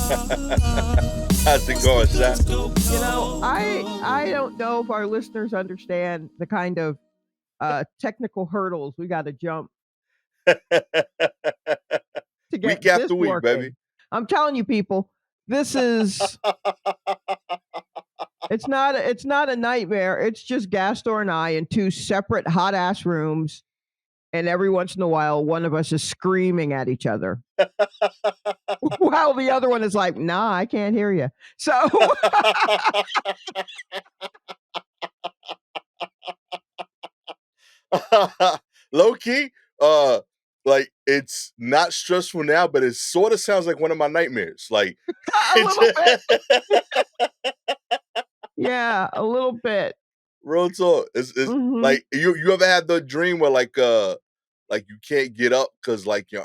How's it going, Shaq? I don't know if our listeners understand the kind of technical hurdles we got to jump to Week get this after week, baby. working. I'm telling you, people, this is it's not a nightmare. It's just Gastor and I in two separate hot ass rooms, and every once in a while, one of us is screaming at each other, while the other one is like, "Nah, I can't hear you." So, Low key, like it's not stressful now, but it sort of sounds like one of my nightmares. Like a little bit, yeah, a little bit. real talk. It's Hmm. like you ever had the dream where like you can't get up because like you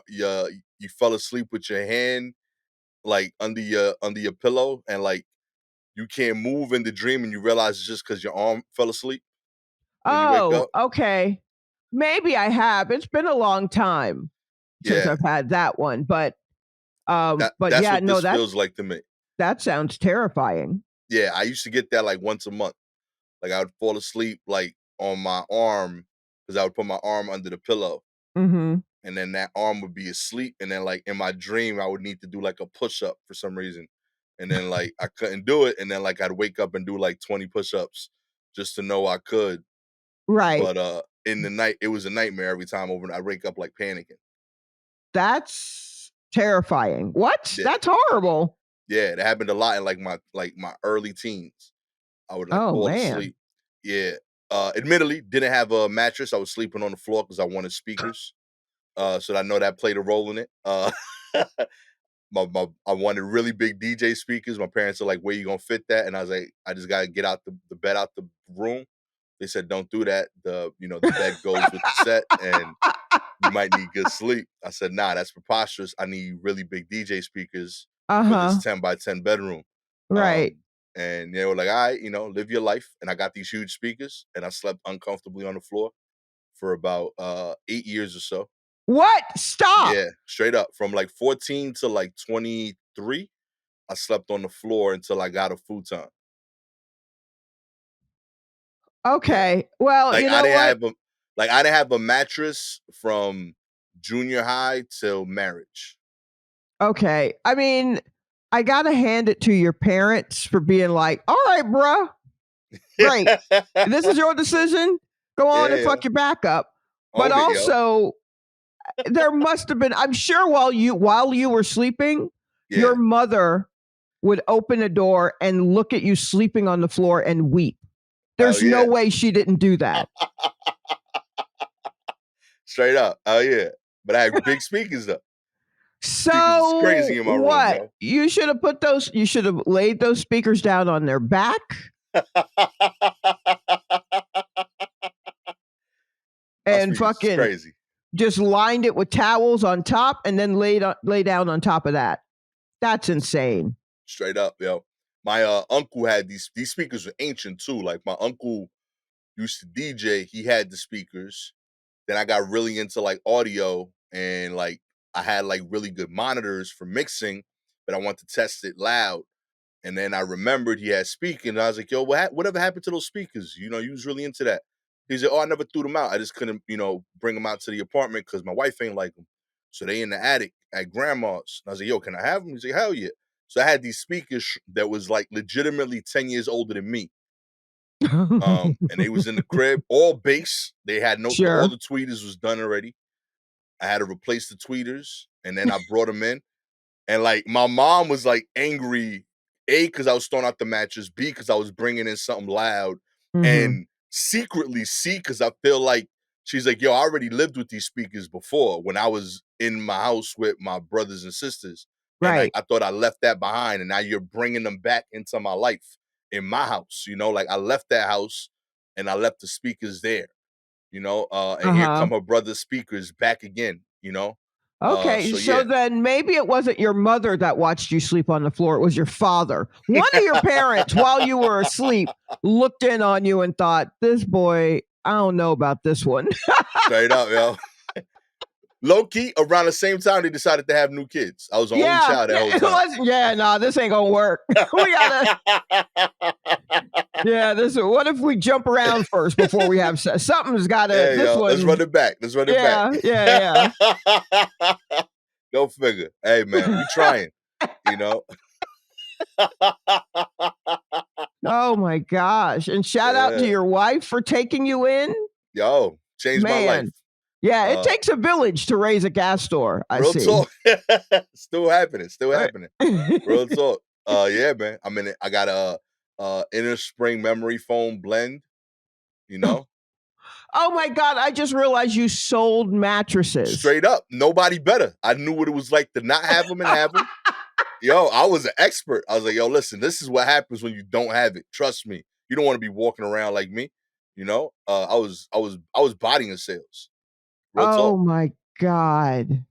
fell asleep with your hand like under your pillow and like you can't move in the dream and you realize it's just because your arm fell asleep when you wake Oh, up. okay. Maybe I have. It's been a long time since Yeah, I've had that one, but but that's yeah, what no, this that feels like to me. that sounds terrifying. Yeah, I used to get that like once a month. Like I would fall asleep like on my arm because I would put my arm under the pillow Mhm. and then that arm would be asleep and then like in my dream I would need to do like a push up for some reason. And then like I couldn't do it and then like I'd wake up and do like 20 push-ups just to know I could. Right. But in the night it was a nightmare every time overnight. I wake up like panicking. That's terrifying. What? Yeah. That's horrible. Yeah, it happened a lot in like my early teens. I would like Oh, fall man. asleep. Yeah. Admittedly, didn't have a mattress. I was sleeping on the floor because I wanted speakers. So I know that played a role in it. I wanted really big DJ speakers. My parents are like, "Where you gonna fit that?" And I was like, "I just gotta get out the bed out the room." They said, "Don't do that. The bed goes with the set, and you might need good sleep." I said, "Nah, that's preposterous. I need really big DJ speakers for this Uh-huh. 10 by 10 bedroom." Right. Um, and they were like, "All right, live your life." And I got these huge speakers, and I slept uncomfortably on the floor for about 8 years or so. What? Stop. Yeah, straight up from like 14 to like 23, I slept on the floor until I got a futon. Yeah, Okay. Well, like you I know didn't what? have a like I didn't have a mattress from junior high till marriage. Okay. I mean, I got to hand it to your parents for being like, "All right, bruh. Great. This is your decision. Go on and Yeah, fuck your back up." But own it, yo. also, there must have been, I'm sure while you were sleeping, your Yeah. mother would open a door and look at you sleeping on the floor and weep. Hell There's no yeah. way she didn't do that. Straight up. Oh yeah. But I had big speakers though. Speakers is So crazy in my room, what? yo. You should have laid those speakers down on their back My and speakers is fucking crazy. just lined it with towels on top and then lay down on top of that. That's insane. Straight up, yo. My uncle had these speakers were ancient too. Like my uncle used to DJ, he had the speakers. Then I got really into like audio and like I had like really good monitors for mixing, but I wanted to test it loud. And then I remembered he had speakers. And I was like, yo, whatever happened to those speakers? You was really into that. He said, oh, I never threw them out. I just couldn't, bring them out to the apartment because my wife ain't like them. So they in the attic at grandma's. And I was like, yo, can I have them? He's like, hell yeah. So I had these speakers that was like legitimately 10 years older than me. And they was in the crib, all bass. They had all Sure. the tweeters was done already. I had to replace the tweeters, and then I brought them in. And like my mom was like angry, A, because I was throwing out the mattress, B, because I was bringing in something loud, Mhm. and secretly C, because I feel like she's like, yo, I already lived with these speakers before when I was in my house with my brothers and sisters. And I, Right. I thought I left that behind, and now you're bringing them back into my life in my house. Like I left that house and I left the speakers there, and here Uh-huh. come her brother's speakers back again. Okay, So so yeah. then maybe it wasn't your mother that watched you sleep on the floor, it was your father. One of your parents, while you were asleep, looked in on you and thought, "This boy, I don't know about this one." Straight up, yo. low key, around the same time they decided to have new kids. I was the only child that whole it time. wasn't. Yeah, no, this ain't gonna work. We gotta. Yeah, this. What if we jump around first before we have sex? Something's gotta. Yeah, This yo, one. let's run it back. Let's run it back. Yeah. Go figure. Hey, man, we trying. You know. Oh my gosh! And shout out to your wife for taking you in. Yo, changed my life. Yeah, it takes a village to raise a Gastor. Real talk. Still happening. Real talk. Yeah, man. I mean, I got a inner spring memory foam blend. You know. Oh my God! I just realized you sold mattresses. Straight up, nobody better. I knew what it was like to not have them and have them. Yo, I was an expert. I was like, yo, listen, this is what happens when you don't have it. Trust me. You don't want to be walking around like me. You know, I was bodying sales. Real talk. My God.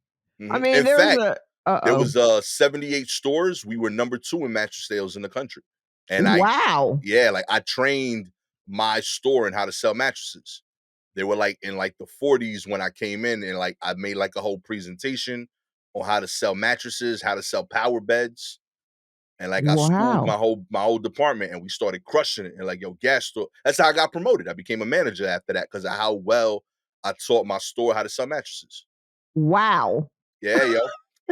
I mean, in fact, there was 78 stores. We were number 2 in mattress sales in the country. And wow. I trained my store in how to sell mattresses. They were like in like the 40s when I came in, and like I made like a whole presentation on how to sell mattresses, how to sell power beds. And like I schooled my whole department, and we started crushing it. And like, yo, Gastor, that's how I got promoted. I became a manager after that because of how well I taught my store how to sell mattresses. Wow. Yeah, yo.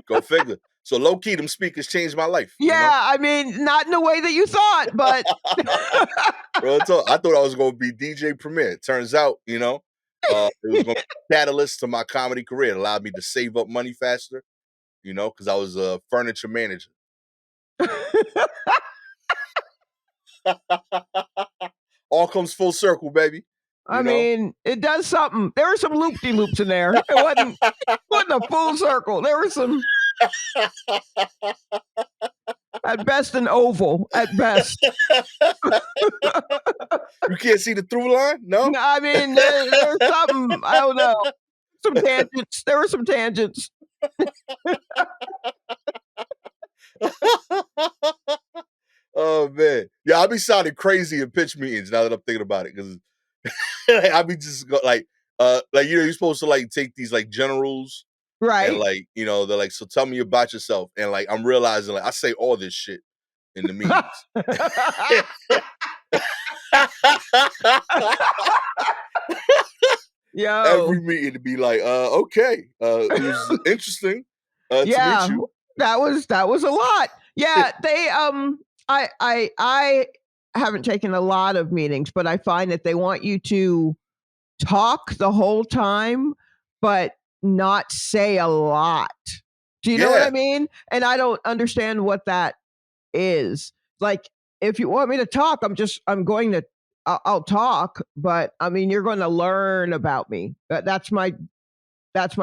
Go figure. So low key, them speakers changed my life. Yeah, you know? I mean, not in the way that you thought, but Real talk. I thought I was gonna be DJ Premier. Turns out, it was gonna be a catalyst to my comedy career. It allowed me to save up money faster, because I was a furniture manager. All comes full circle, baby. I mean, it does something. There were some loop-de-loops in there. It wasn't a full circle. There were some at best an oval. At best. You can't see the through line? No? I mean, there's something. I don't know. Some tangents. There were some tangents. Oh man, yeah, I be sounding crazy in pitch meetings now that I'm thinking about it, because I be just you're supposed to like take these like generals, right? And like they're like, so tell me about yourself, and like I'm realizing like I say all this shit in the meetings. Yo, every meeting to be like, okay, it was interesting. To meet you. That was a lot. Yeah, they I haven't taken a lot of meetings, but I find that they want you to talk the whole time, but not say a lot. Do you know what I mean? And I don't understand what that is. Like, if you want me to talk, I'll talk, but I mean, you're going to learn about me. That's my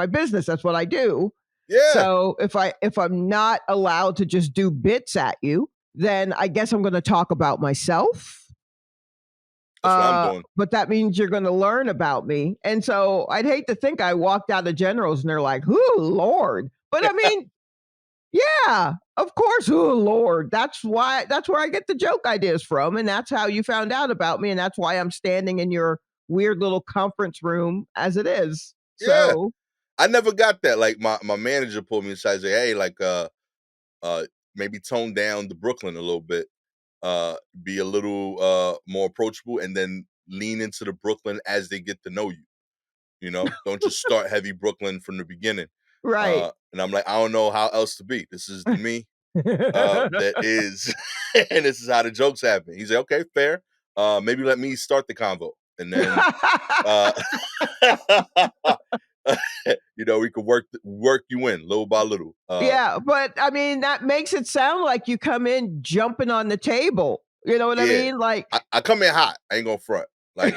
business. That's what I do. Yeah. So if I'm not allowed to just do bits at you, then I guess I'm going to talk about myself. That's what I'm doing. But that means you're going to learn about me. And so I'd hate to think I walked out of Generals and they're like, "Oh Lord!" But I mean, yeah, of course. Oh Lord, that's where I get the joke ideas from, and that's how you found out about me, and that's why I'm standing in your weird little conference room as it is. Yeah. So I never got that. Like my manager pulled me aside and said, "Hey, like maybe tone down the Brooklyn a little bit. Be a little more approachable, and then lean into the Brooklyn as they get to know you. Don't just start heavy Brooklyn from the beginning." Right. And I'm like, I don't know how else to be. This is me. That is, and this is how the jokes happen. He's like, okay, fair. Maybe let me start the convo, and then we could work you in little by little. Yeah, but I mean that makes it sound like you come in jumping on the table. You know what I mean? Like I come in hot. I ain't gonna front. Like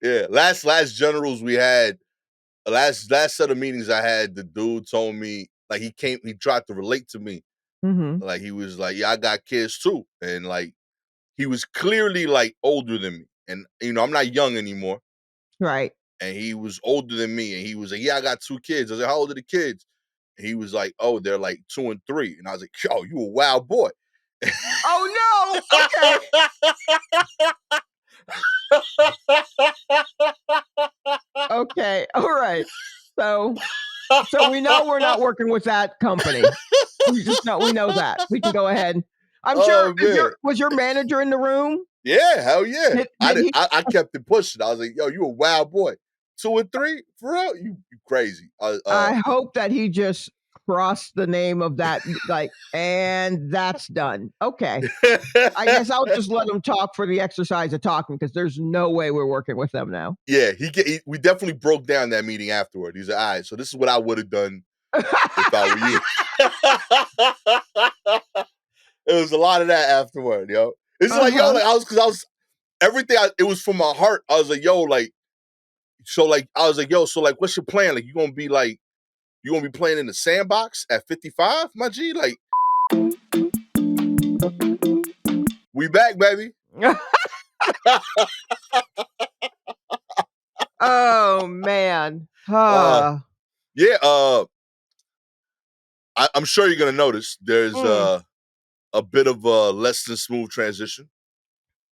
yeah. Last generals we had, last set of meetings I had, the dude told me, like, he tried to relate to me. Mm-hmm. Like, he was like, yeah, I got kids too. And like, he was clearly like older than me. And I'm not young anymore. Right. And he was older than me. And he was like, yeah, I got 2 kids. I was like, how old are the kids? And he was like, oh, they're like 2 and 3. And I was like, yo, you a wild boy. Oh no. Okay. Okay, all right. So we know we're not working with that company. We know that. We can go ahead. I'm sure Oh man. was your manager in the room? Yeah, hell yeah. Did he I kept it pushing. I was like, yo, you a wild boy. 2 and 3? For real? You crazy. I hope that he just crossed the name of that, like, and that's done. Okay. I guess I'll just let him talk for the exercise of talking because there's no way we're working with them now. Yeah, we definitely broke down that meeting afterward. He's like, all right, so this is what I would have done if I were you. It was a lot of that afterward, yo. It's like, yo, like I was everything. It was from my heart. I was like, yo, like, so like, I was like, yo, so like, what's your plan? Like, you gonna be playing in the sandbox at 55, my G? Like, we back, baby. Oh man. Yeah, I'm sure you're gonna notice there's a bit of a less than smooth transition.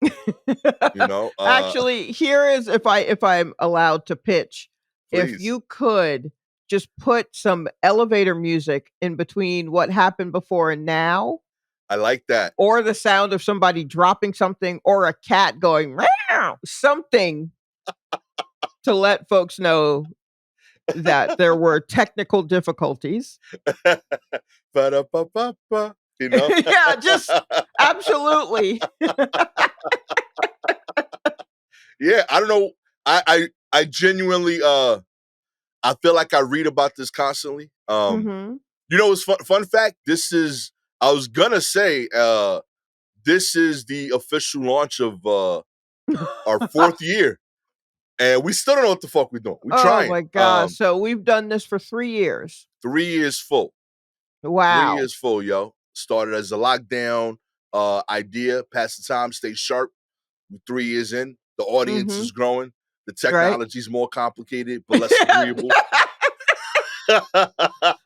You know, Actually, here is if I'm allowed to pitch, if please. you could just put some elevator music in between what happened before and now, I like that. or the sound of somebody dropping something, or a cat going meow, something to let folks know that there were technical difficulties. Ba-da-ba-ba-ba, you know? Yeah, just absolutely. Yeah, I don't know. I genuinely I feel like I read about this constantly. Mhm. You know, it's fun fact. I was gonna say this is the official launch of our 4th year. And we still don't know what the fuck we're doing. We Oh trying. my gosh, so we've done this for 3 years. 3 years full. 3 Wow. years full, yo. Started as a lockdown idea, pass the time, stay sharp. We're 3 years in. The audience is Mhm. growing. The Right. technology is more complicated, but less agreeable.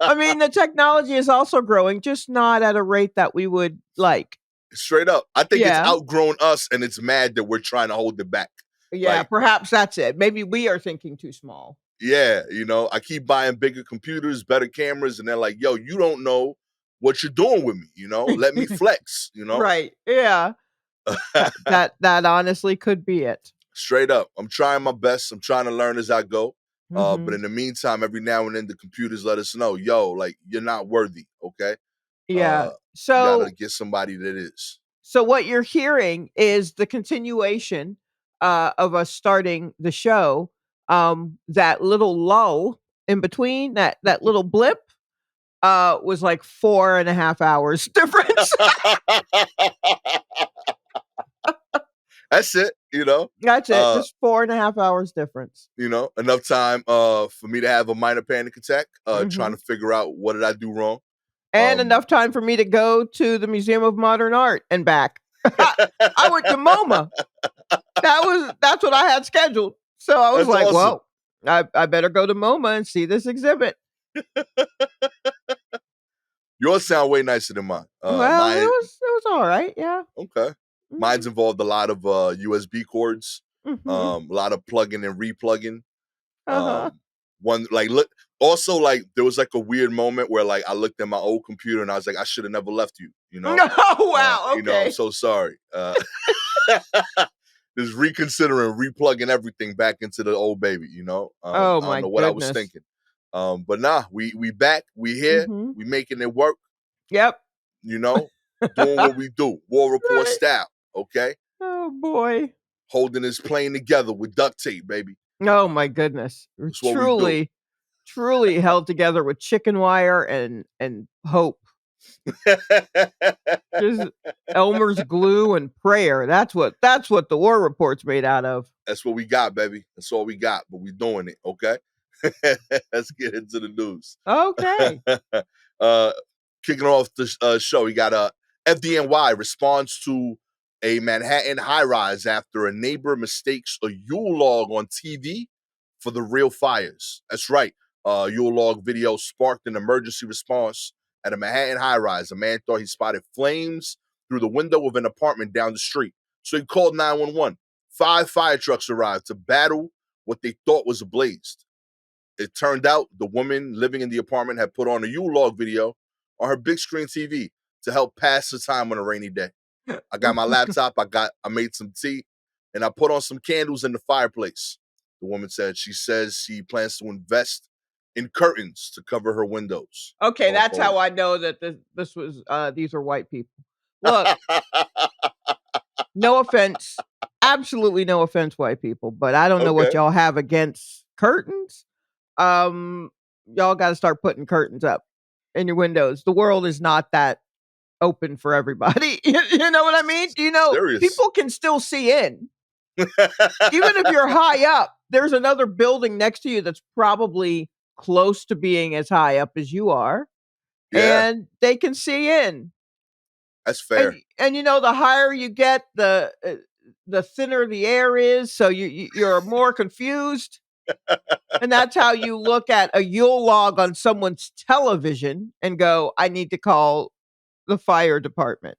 I mean, the technology is also growing, just not at a rate that we would like. Straight up. I think it's Yeah. outgrown us and it's mad that we're trying to hold it back. Yeah, Like, perhaps that's it. Maybe we are thinking too small. yeah, you know, I keep buying bigger computers, better cameras, and they're like, yo, you don't know what you're doing with me, you know? Let me flex, you know? Right. Yeah. That honestly could be it. Straight up. I'm trying my best. I'm trying to learn as I go. But Mhm. in the meantime, every now and then the computers let us know, yo, like you're not worthy, okay? Yeah. You gotta So get somebody that is. what you're hearing is the continuation of us starting the show. That little lull in between, that little blip, was like 4.5 hours difference. That's it, you know. That's it, just 4.5 hours difference. You know, enough time for me to have a minor panic attack, trying to Mhm. figure out what did I do wrong. And Um enough time for me to go to the Museum of Modern Art and back. I went to MoMA. That's what I had scheduled. So I was that's like, awesome. "Well, I better go to MoMA and see this exhibit." Yours sound way nicer than mine. Well, Mine it was alright, yeah. okay. Mine's Mhm, involved a lot of USB cords, mhm. a lot of plugging and replugging. Uh-huh. One like look also like there was like a weird moment where like I looked at my old computer and I was like, I should have never left you, you know? Oh, wow, You know, I'm okay. so sorry. Just reconsidering, replugging everything back into the old baby, you know. Oh I don't my know what I was goodness. thinking. But nah, we back, we here, Mhm. we making it work, Yep. you know, doing what we do, war report Right. style, okay? Oh, boy. Holding this plane together with duct tape, baby. Oh my goodness. That's what we do. Truly, truly held together with chicken wire and hope. Just Elmer's glue and prayer. That's what the war report's made out of. That's what we got, baby. That's all we got, but we doing it, okay? Let's get into the news. Okay. uh, Kicking off the show, we got FDNY responds to a Manhattan high-rise after a neighbor mistakes a Yule log on TV for the real fires. That's right. Yule log video sparked an emergency response at a Manhattan high-rise. A man thought he spotted flames through the window of an apartment down the street, so he called 911. 5 fire trucks arrived to battle what they thought was a blaze. It turned out the woman living in the apartment had put on a Yule log video on her big screen TV to help pass the time on a rainy day. I got my laptop, I made some tea, and I put on some candles in the fireplace. The woman said she says she plans to invest in curtains to cover her windows. Okay, Going that's forward. how I know that this was these are white people. Look, no offense, absolutely no offense, white people, but I don't know what Okay. y'all have against curtains. Y'all got to start putting curtains up in your windows. The world is not that open for everybody. You know what I mean? Do you know Serious. people can still see in? Even if you're high up, there's another building next to you that's probably close to being as high up as you are, Yeah, and they can see in. that's fair. And you know, the higher you get, the thinner the air is, so you're more confused. And that's how you look at a Yule log on someone's television and go, "I need to call the fire department."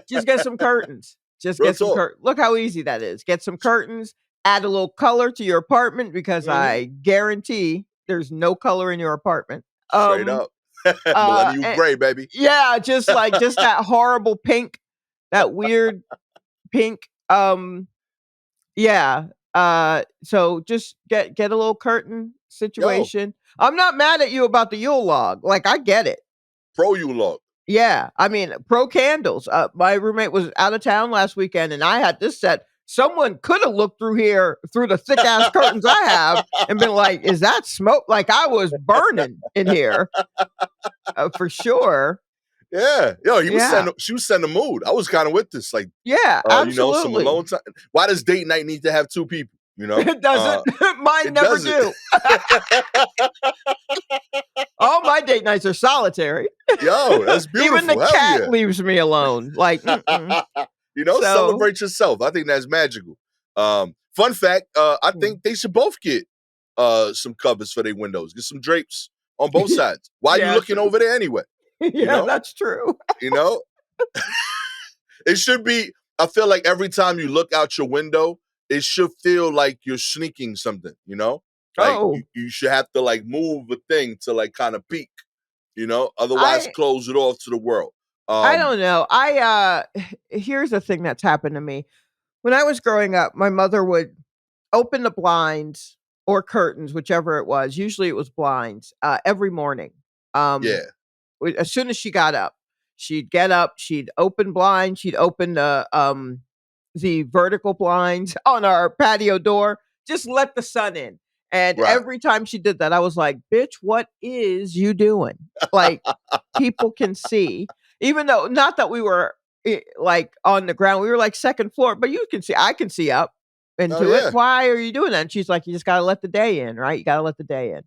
Just get some curtains. Just Real get some talk. Look how easy that is. Get some curtains, add a little color to your apartment because Mhm. I guarantee there's no color in your apartment. Straight up. Millennial And gray, baby. yeah, just that horrible pink, that weird pink. Yeah. So just get a little curtain Yo, situation. I'm not mad at you about the Yule log. Like I get it. pro you log. Yeah, I mean, pro candles. My roommate was out of town last weekend, and I had this set. Someone could have looked through here through the thick ass curtains I have and been like, "Is that smoke?" Like I was burning in here for sure. Yeah. Yo, Yeah, she was setting the mood. I was kind of with this. Like, yeah, some absolutely. alone time. Why does date night need to have 2 people? You know? It doesn't. Mine It never doesn't. do. All my date nights are solitary. Yo, that's Even the beautiful. Hell cat yeah. leaves me alone. Like, mm-mm. So, Celebrate yourself. I think that's magical. Fun fact, I mm, think they should both get some covers for their windows. Get some drapes on both sides. Why are you yeah, looking true. over there anyway? You Yeah, know? that's true. You know? It should be, I feel like every time you look out your window, it should feel like you're sneaking something, you know? Like Oh, you should have to like move a thing to like kind of peek, you know? Otherwise I close it off to the world. I don't know. Here's the thing that's happened to me. When I was growing up, my mother would open the blinds or curtains, whichever it was. Usually it was blinds, every morning. Um, Yeah, as soon as she got up, she'd get up, she'd open blinds, she'd open the vertical blinds on our patio door, just let the sun in. And right. every time she did that, I was like, "Bitch, what is you doing?" Like people can see, even though not that we were like on the ground, we were like second floor, but you can see, I can see up Oh into it. yeah, Why are you doing that? And she's like, "You just got to let the day in, right? You got to let the day in."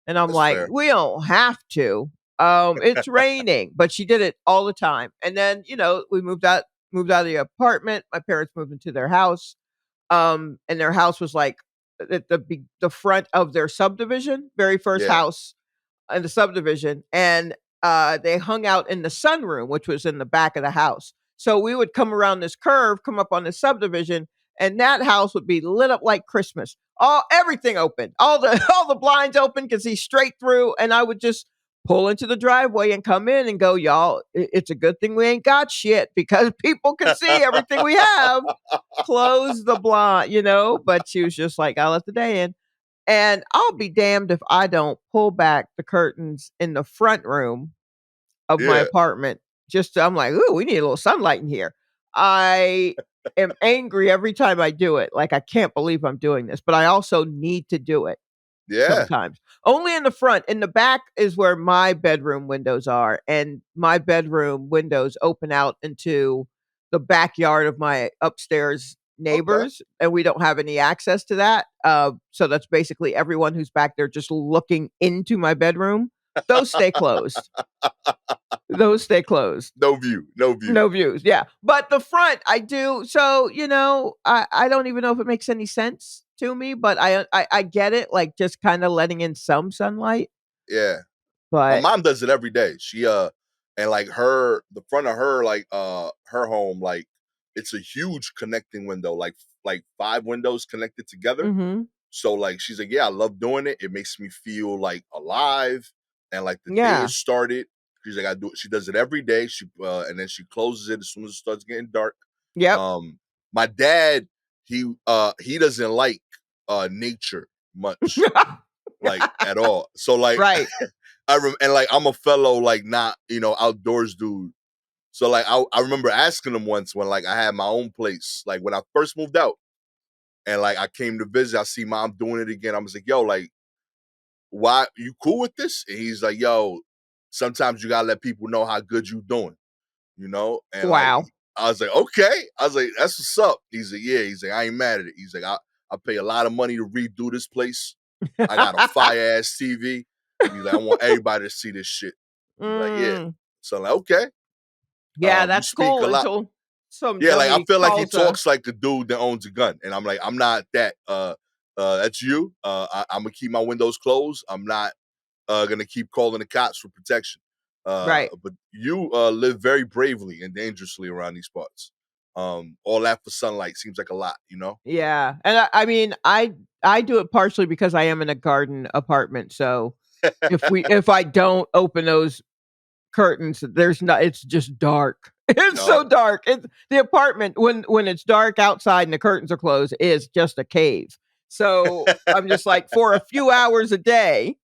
And I'm that's like, fair. "We don't have to. It's raining," but she did it all the time. And then, we moved out of the apartment. My parents moved into their house. And their house was like at the front of their subdivision, very first Yeah, house in the subdivision, and they hung out in the sunroom, which was in the back of the house. So we would come around this curve, come up on the subdivision, and that house would be lit up like Christmas. Everything open, all the all the blinds open, could see straight through, and I would just pull into the driveway and come in and go, "Y'all, it's a good thing we ain't got shit because people can see everything we have. Close the blind." But she was just like, "I'll let the day in." And I'll be damned if I don't pull back the curtains in the front room of my yeah, apartment. I'm like, "Ooh, we need a little sunlight in here." I am angry every time I do it. Like, I can't believe I'm doing this, but I also need to do it yeah, sometimes. Only in the front. In the back is where my bedroom windows are, and my bedroom windows open out into the backyard of my upstairs okay. neighbors, and we don't have any access to that. So that's basically everyone who's back there just looking into my bedroom. Those stay closed. Those stay closed. No view, no view. No views, yeah. But the front, I do. So, I don't even know if it makes any sense to me, but I get it, like, just kinda letting in some sunlight, Yeah. My but mom does it every day. She and like the front of her like her home, like it's a huge connecting window, like 5 windows connected together. Mhm. So like she's like, yeah, I love doing it. It makes me feel like alive and like the day Yeah. has started. She's like, I do it. She does it every day. She and then she closes it as soon as it starts getting dark. Yep. My dad, he doesn't like nature much, like at all. So like Right. and like I'm a fellow like not, outdoors dude. So like I remember asking him once when like I had my own place, like when I first moved out. And like I came to visit, I see mom doing it again. I was like, yo, like, why you cool with this? And he's like, yo, sometimes you gotta let people know how good you doing, And like Wow. I was like, okay. I was like, that's what's up. He's like, yeah. He's like, I ain't mad at it. He's like, I pay a lot of money to redo this place. I got a fire ass TV. He's like, I want everybody to see this shit. He's like, yeah. Mm. So I'm like, okay. Yeah, You that's speak a cool lot. until some Yeah, like I dummy feel like he calls a talks like the dude that owns a gun, and I'm like, I'm not that. That's you. I'm gonna keep my windows closed. I'm not gonna keep calling the cops for protection. right. But you live very bravely and dangerously around these parts. All that for sunlight seems like a lot, Yeah, and I mean, I do it partially because I am in a garden apartment, so if I don't open those curtains, there's not it's just dark. It's so No, dark. It's the apartment when it's dark outside and the curtains are closed is just a cave. So, I'm just like, for a few hours a day,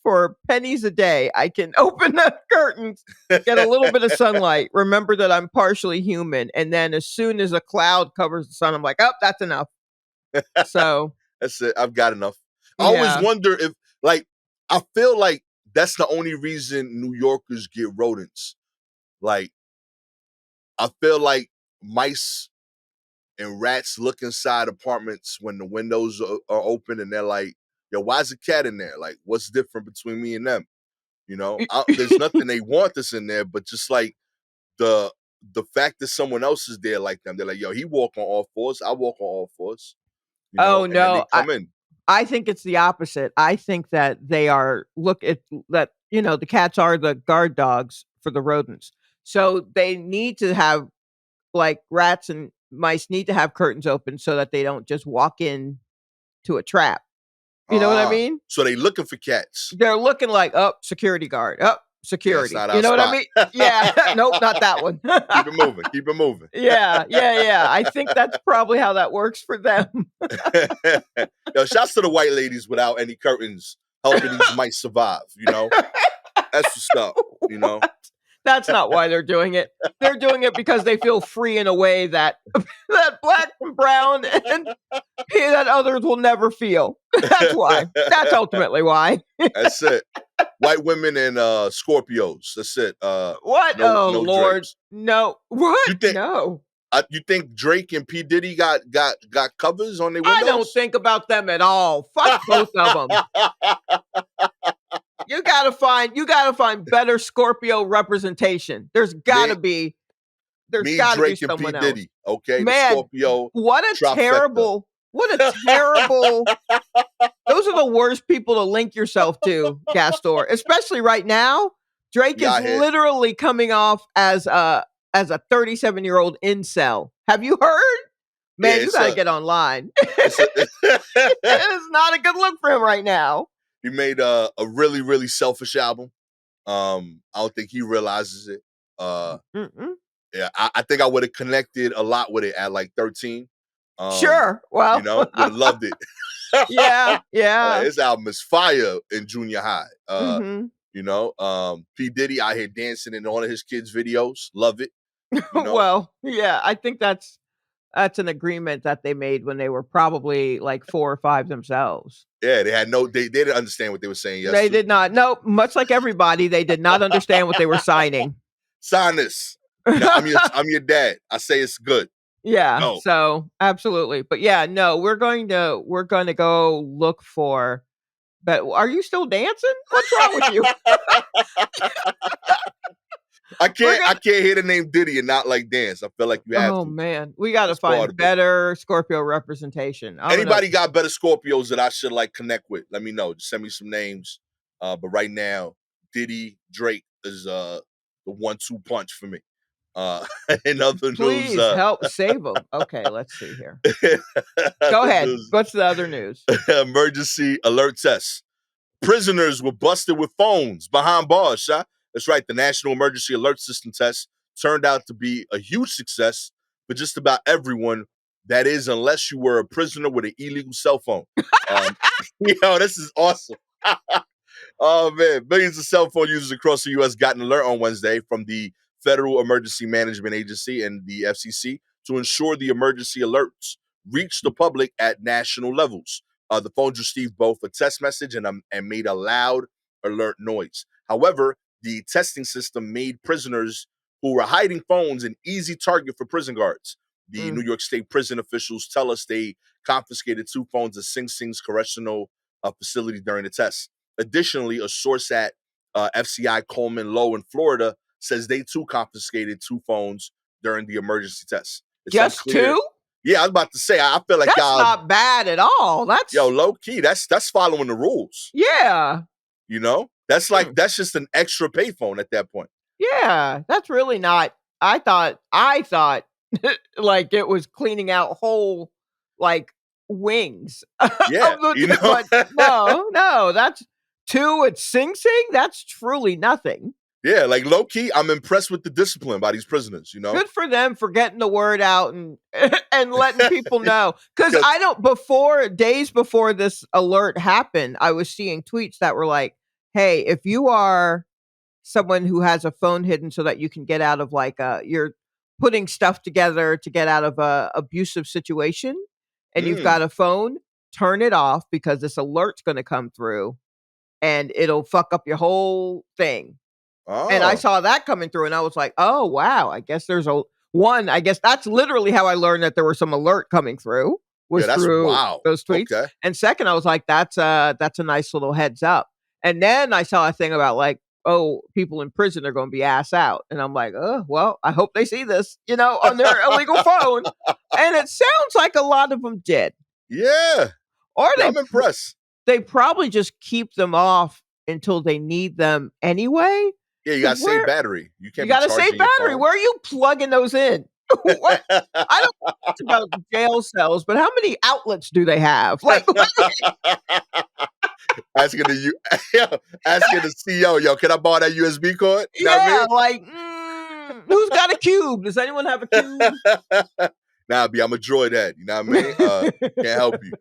for pennies a day, I can open the curtains, get a little bit of sunlight, remember that I'm partially human, and then as soon as a cloud covers the sun, I'm like, "Oh, that's enough." So, that's it. I've got enough. I always yeah. wonder if, like, I feel like that's the only reason New Yorkers get rodents. Like, I feel like mice and rats look inside apartments when the windows are open and they're like, yo, why's a cat in there? Like, what's different between me and them? There's nothing they want that's in there, but just like the the fact that someone else is there like them, they're like, yo, he walk on all fours, I walk on all fours, Oh, and then they no, come in. I think it's the opposite. I think that they are look at that, the cats are the guard dogs for the rodents. So they need to have like rats and mice need to have curtains open so that they don't just walk in to a trap. You know what I mean? So they looking for cats. They're looking like, "Oh, security guard. Oh, Yeah, it's security." not You our know what I spot. mean? Yeah. Nope, not that one. Keep it moving. Keep it moving. Yeah, yeah, yeah. I think that's probably how that works for them. Yo, shouts to the white ladies without any curtains helping these mice survive. That's what's up. What? That's not why they're doing it. They're doing it because they feel free in a way that that black and brown and that others will never feel. That's why. That's ultimately why. That's it. White women and Scorpios. That's it. What? No, Oh no Lord. Drakes. No. What? You think No. you think Drake and P Diddy got covers on their I don't windows? think about them at all. Fuck both of them. You gotta find better Scorpio representation. me, There's me, gotta be Drake, and P someone else. Diddy. Okay, the Man, Scorpio what a trifecta. terrible those are the worst people to link yourself to, Gastor, especially right now. Drake We is out here. literally coming off as a 37-year-old incel. Have you heard? Yeah, Man, you gotta get online. it's It a is not a good look for him right now. he made a really, really selfish album. I don't think he realizes it. Mm-mm. Yeah, I think I would have connected a lot with it at like 13. Um, Sure. Well, would have loved it. yeah, yeah. His album is fire in junior high. Mhm. P. Diddy out here dancing in all of his kids' videos. Love it. You know? Well, yeah, I think that's an agreement that they made when they were probably like 4 or 5 themselves. Yeah, they didn't understand what they were saying yes They to. did not. No, much like everybody, they did not understand what they were signing. Sign this. No, I'm your dad. I say it's good. Yeah, No. so absolutely. But yeah, no, we're going to go look for but are you still dancing? What's wrong with you? I We're can't I gonna can't hear the name Diddy and not like dance. I feel like you have Oh to. man, we got to That's part find of it. better Scorpio representation. I'm gonna Anybody got better Scorpios that I should like connect with? Let me know. Just send me some names. But right now, Diddy, Drake is the 1-2 punch for me. In other news, Please help save them. Okay, let's see here. Go other ahead. news, What's the other news? emergency alert tests. Prisoners were busted with phones behind bars, Sha. That's right. The National Emergency Alert System test turned out to be a huge success for just about everyone. That is, unless you were a prisoner with an illegal cell phone. Um, this is awesome. Oh man, millions of cell phone users across the U.S. got an alert on Wednesday from the Federal Emergency Management Agency and the FCC to ensure the emergency alerts reach the public at national levels. The phones received both a test message and made a loud alert noise. However, the testing system made prisoners who were hiding phones an easy target for prison guards. The New York State prison officials tell us they confiscated 2 phones at Sing Sing's correctional facility during the test. Additionally, a source at FCI Coleman Low in Florida says they too confiscated 2 phones during the emergency test. It's Just unclear. 2? Yeah, I was about to say, I feel like That's y'all, not bad at all. That's low key, that's following the rules. yeah. That's like that's just an extra payphone at that point. Yeah, that's really not. I thought like it was cleaning out whole like wings Yeah, but no, that's 2 at Sing Sing. That's truly nothing. Yeah, like low key, I'm impressed with the discipline by these prisoners. Good for them for getting the word out and and letting people know. Because I don't days before this alert happened, I was seeing tweets that were like, "Hey, if you are someone who has a phone hidden so that you can get out of like you're putting stuff together to get out of a abusive situation, and you've got a phone, turn it off because this alert's going to come through, and it'll fuck up your whole thing." And I saw that coming through, and I was like, "Oh wow, I guess there's I guess that's literally how I learned that there was some alert coming through was that's through wow. those tweets." Okay. And second, I was like, "That's a nice little heads up." And then I saw a thing about like, "Oh, people in prison are going to be ass out," and I'm like, "Oh well, I hope they see this, on their illegal phone." And it sounds like a lot of them did. Yeah. Or I'm impressed. They probably just keep them off until they need them anyway. Yeah, you gotta save battery. You can't. You gotta save battery. Where are you plugging those in? What? I don't know much about jail cells, but how many outlets do they have? Like, asking the CEO, yo, can I borrow that USB cord? You know yeah, what I mean? like, who's got a cube? Does anyone have a cube? Nah, B, I'm a droid head. You know what I mean? Can't help you.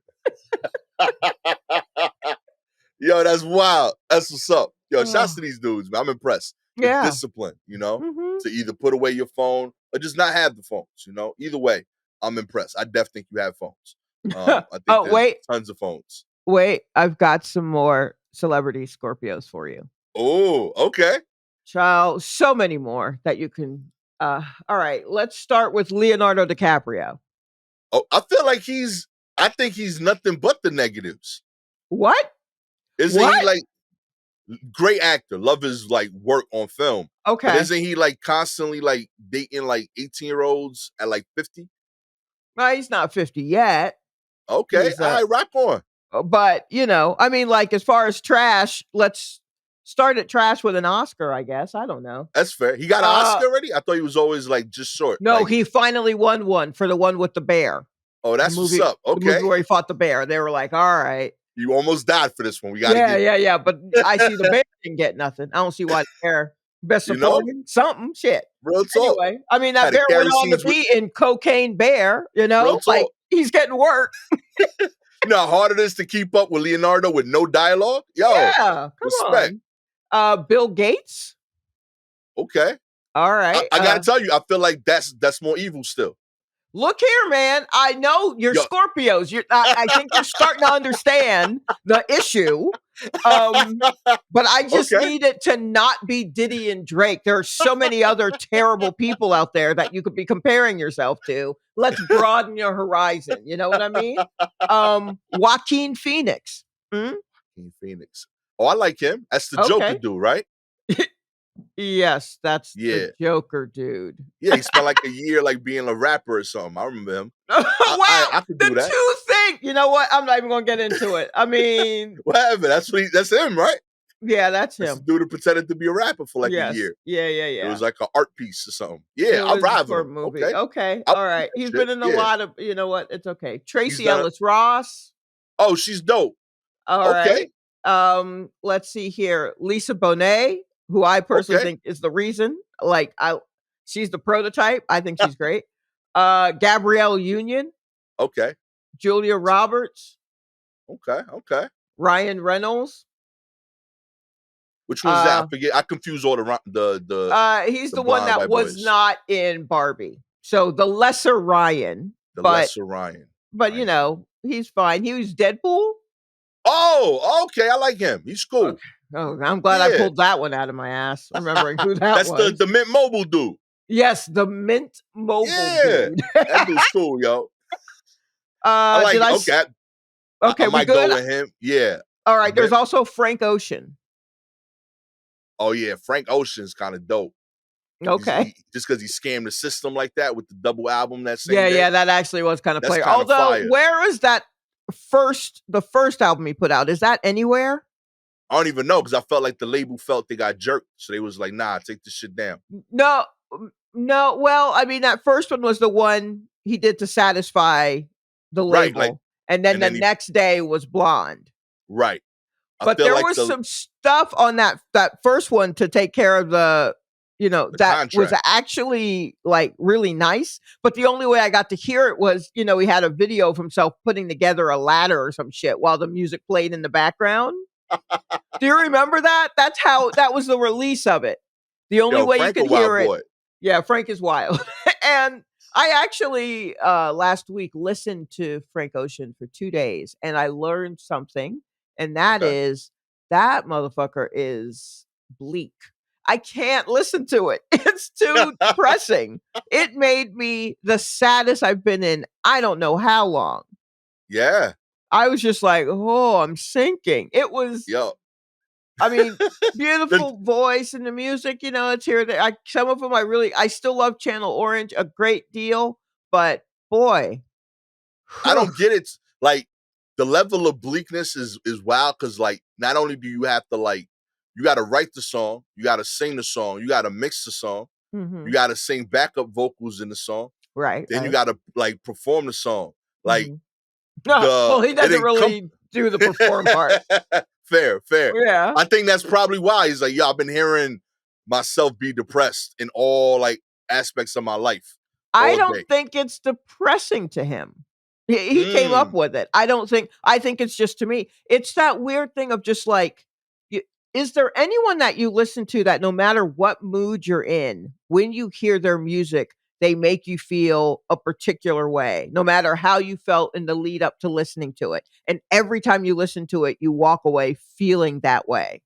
Yo, that's wild. That's what's up. Yo, shouts to these dudes, man. I'm impressed. The discipline, to either put away your phone or just not have the phones, Either way, I'm impressed. I definitely think you have phones. I think wait. Tons of phones. Wait, I've got some more celebrity Scorpios for you. Oh, okay. Child, so many more that you can all right, let's start with Leonardo DiCaprio. Oh, I think he's nothing but the negatives. What? Isn't he like great actor? Love his like work on film. Okay. But isn't he like constantly like dating like 18-year-olds at like 50? No, he's not 50 yet. Okay. All right, rock on. But, I mean, like as far as trash, let's start at trash with an Oscar, I guess. I don't know. That's fair. He got an Oscar already? I thought he was always like just short. No, like, he finally won one for the one with the bear. Oh, that's what's up. Okay. The movie where he fought the bear. They were like, all right. You almost died for this one. We got Yeah. But I see the bear didn't get nothing. I don't see why the bear best supporting something. Shit. Real talk. Anyway, I mean, that bear went on to be in Cocaine Bear, like he's getting work. You know how hard it is to keep up with Leonardo with no dialogue? Yo, yeah, respect. On. Bill Gates. Okay. All right. I gotta tell you, I feel like that's more evil still. Look here, man. I know you're Scorpios. I think you're starting to understand the issue. But I just need it to not be Diddy and Drake. There are so many other terrible people out there that you could be comparing yourself to. Let's broaden your horizon. You know what I mean? Joaquin Phoenix. Joaquin Phoenix. Oh, I like him. That's the Joker dude, right? Yes, that's the Joker dude. Yeah, he spent like a year like being a rapper or something. I remember him. I could do that. Two things. You know what? I'm not even gonna get into it. I mean, whatever. That's him, right? Yeah, that's That's the him. dude who pretended to be a rapper for like a Yes. year. Yeah, yeah, It yeah. was like an art piece or something. It Yeah, I'll was a ride with short him. movie. Okay. Okay, I'll do alright. that He's shit. been in a Yeah. lot of you know what? It's okay. He's Tracy done. Ellis Ross. Oh, she's dope. Okay. Alright. Let's see here. Lisa Bonet, who I personally Okay. think is the reason. Like, she's the prototype. I think she's great. Gabrielle Union, Okay. Julia Roberts, Okay. Okay. Ryan Reynolds. Which one's that? I Uh, forget. I confuse all he's the the one blonde that white was boys. not in Barbie. So the lesser Ryan, The but lesser Ryan. you Ryan Reynolds. know, he's fine. He was Deadpool. Oh, okay. I like him. He's cool. Okay. Oh, I'm glad I Yeah. pulled that one out of my ass, remembering who that That's the was. Mint Mobile dude. Yes, the Mint Mobile Yeah. dude. That dude's cool, yo. I Did like I okay. I okay, we might good? go with him. Yeah. Alright, there's Mint, also Frank Ocean. oh yeah, Frank Ocean's kind of dope. Okay. Just because he scammed the system like that with the double album that same Yeah, day. yeah, that actually was kinda That's player. kind of Although, fire. where is that the first album he put out? Is that anywhere? I don't even know because I felt like the label felt they got jerked, so they was like, "Nah, take this shit down." No, no, well, I mean, that first one was the one he did to satisfy the Right, like, label, and then and the then he next day was Blonde. right. I But feel there like was some stuff on that first one to take care of the that was contract. actually, like, really nice, but the only way I got to hear it was, he had a video of himself putting together a ladder or some shit while the music played in the background. Do you remember that? That was the release of it. The only Yo, way you Frank a could wild hear it. boy. Yeah, Frank is wild. And I actually, last week listened to Frank Ocean for 2 days, and I learned something, and that Okay. is that motherfucker is bleak. I can't listen to it. It's too depressing. It made me the saddest I've been in I don't know how long. Yeah. I was just like, "Oh, I'm sinking." It was Yo. I mean, The- beautiful voice and the music, it's here. There. Some of them I still love Channel Orange a great deal, but boy, I don't get it. Like the level of bleakness is wild because like not only do you have to like you got to write the song, you got to sing the song, you got to mix the song, you Mhm. got to sing backup vocals in the song, Right, then you right. got to like perform the song. Like Mhm. Well, the he it doesn't didn't come. really do the perform part. Fair, fair. Yeah. I think that's probably why he's like, yo, I've been hearing myself be depressed in all like aspects of my life I all don't day. think it's depressing to him. He came up Mm, with it. I think it's just to me. It's that weird thing of just like, is there anyone that you listen to that no matter what mood you're in, when you hear their music, they make you feel a particular way, no matter how you felt in the lead up to listening to it. And every time you listen to it, you walk away feeling that way.